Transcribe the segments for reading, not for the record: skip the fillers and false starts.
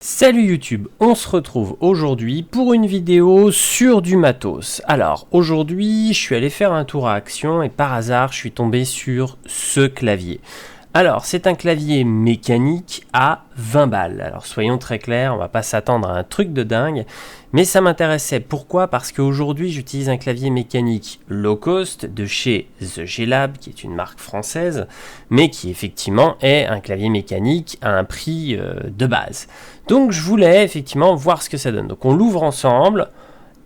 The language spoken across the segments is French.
Salut YouTube, on se retrouve aujourd'hui pour une vidéo sur du matos. Alors aujourd'hui je suis allé faire un tour à Action et par hasard je suis tombé sur ce clavier. Alors c'est un clavier mécanique à 20 balles. Alors soyons très clairs, on va pas s'attendre à un truc de dingue, mais ça m'intéressait. Pourquoi? Parce qu'aujourd'hui j'utilise un clavier mécanique low cost de chez The G-Lab, qui est une marque française, mais qui effectivement est un clavier mécanique à un prix de base. Donc je voulais effectivement voir ce que ça donne. Donc on l'ouvre ensemble.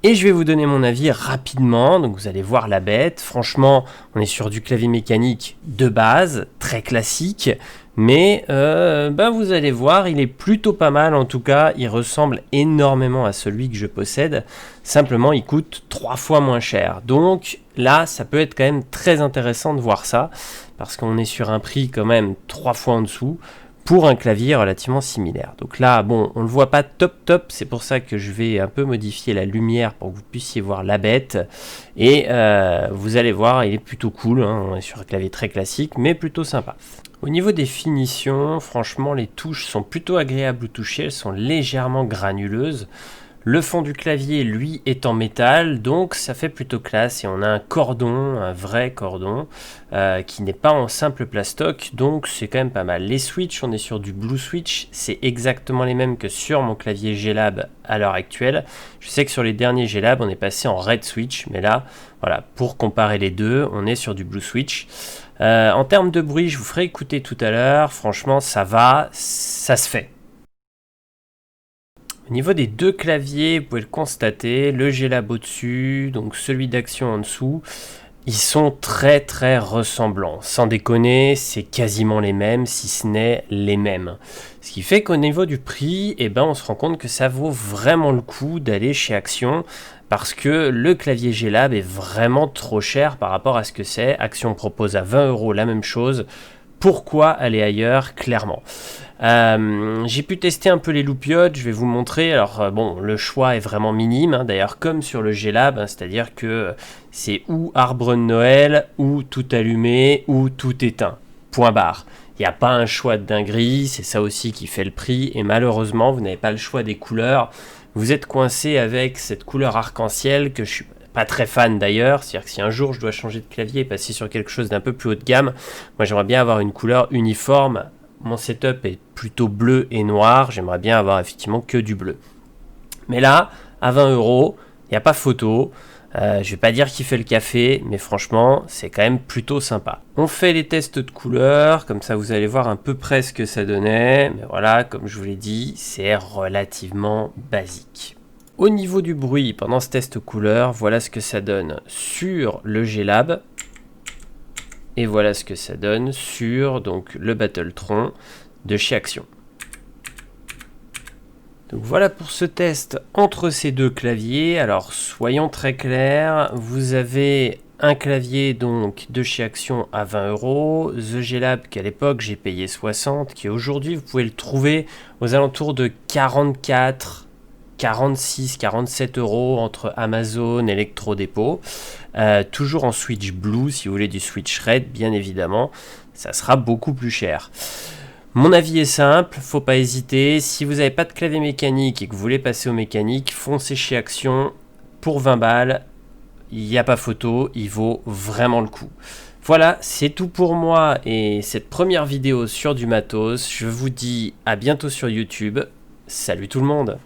Et je vais vous donner mon avis rapidement, donc vous allez voir la bête. Franchement, on est sur du clavier mécanique de base, très classique, mais vous allez voir, il est plutôt pas mal. En tout cas, il ressemble énormément à celui que je possède, simplement il coûte 3 fois moins cher. Donc là, ça peut être quand même très intéressant de voir ça, parce qu'on est sur un prix quand même 3 fois en dessous, pour un clavier relativement similaire. Donc là, bon, on ne le voit pas top, c'est pour ça que je vais un peu modifier la lumière pour que vous puissiez voir la bête. Et vous allez voir, il est plutôt cool, hein. On est sur un clavier très classique, mais plutôt sympa. Au niveau des finitions, franchement, les touches sont plutôt agréables au toucher, elles sont légèrement granuleuses. Le fond du clavier, lui, est en métal, donc ça fait plutôt classe. Et on a un cordon, un vrai cordon, qui n'est pas en simple plastoc, donc c'est quand même pas mal. Les switches, on est sur du Blue Switch, c'est exactement les mêmes que sur mon clavier G-Lab à l'heure actuelle. Je sais que sur les derniers G-Lab, on est passé en Red Switch, mais là, voilà, pour comparer les deux, on est sur du Blue Switch. En termes de bruit, je vous ferai écouter tout à l'heure. Franchement, ça va, ça se fait. Au niveau des deux claviers, vous pouvez le constater, le G-Lab au-dessus, donc celui d'Action en dessous, ils sont très ressemblants. Sans déconner, c'est quasiment les mêmes, si ce n'est les mêmes. Ce qui fait qu'au niveau du prix, on se rend compte que ça vaut vraiment le coup d'aller chez Action, parce que le clavier G-Lab est vraiment trop cher par rapport à ce que c'est. Action propose à 20 € la même chose. Pourquoi aller ailleurs? Clairement. J'ai pu tester un peu les loupiotes, je vais vous montrer. Alors bon, le choix est vraiment minime, hein, d'ailleurs comme sur le G-Lab, hein, c'est-à-dire que c'est ou arbre de Noël, ou tout allumé, ou tout éteint. Point barre. Il n'y a pas un choix de dinguerie, c'est ça aussi qui fait le prix, et malheureusement vous n'avez pas le choix des couleurs. Vous êtes coincé avec cette couleur arc-en-ciel que je suis pas très fan d'ailleurs, c'est-à-dire que si un jour je dois changer de clavier et passer sur quelque chose d'un peu plus haut de gamme, moi j'aimerais bien avoir une couleur uniforme. Mon setup est plutôt bleu et noir, j'aimerais bien avoir effectivement que du bleu. Mais là, à 20 €, il n'y a pas photo. Je vais pas dire qu'il fait le café, mais franchement, c'est quand même plutôt sympa. On fait les tests de couleurs, comme ça vous allez voir à peu près ce que ça donnait. Mais voilà, comme je vous l'ai dit, c'est relativement basique. Au niveau du bruit, pendant ce test couleur, voilà ce que ça donne sur le G-Lab. Et voilà ce que ça donne sur donc, le Battletron de chez Action. Donc voilà pour ce test entre ces deux claviers. Alors soyons très clairs, vous avez un clavier donc de chez Action à 20 €, The G-Lab qu'à l'époque j'ai payé 60, qui aujourd'hui vous pouvez le trouver aux alentours de 44, 46, 47 € entre Amazon et Electrodépôt. Toujours en Switch Blue, si vous voulez du Switch Red, bien évidemment, ça sera beaucoup plus cher. Mon avis est simple, faut pas hésiter. Si vous n'avez pas de clavier mécanique et que vous voulez passer au mécanique, foncez chez Action pour 20 balles. Il n'y a pas photo, il vaut vraiment le coup. Voilà, c'est tout pour moi et cette première vidéo sur du matos. Je vous dis à bientôt sur YouTube. Salut tout le monde!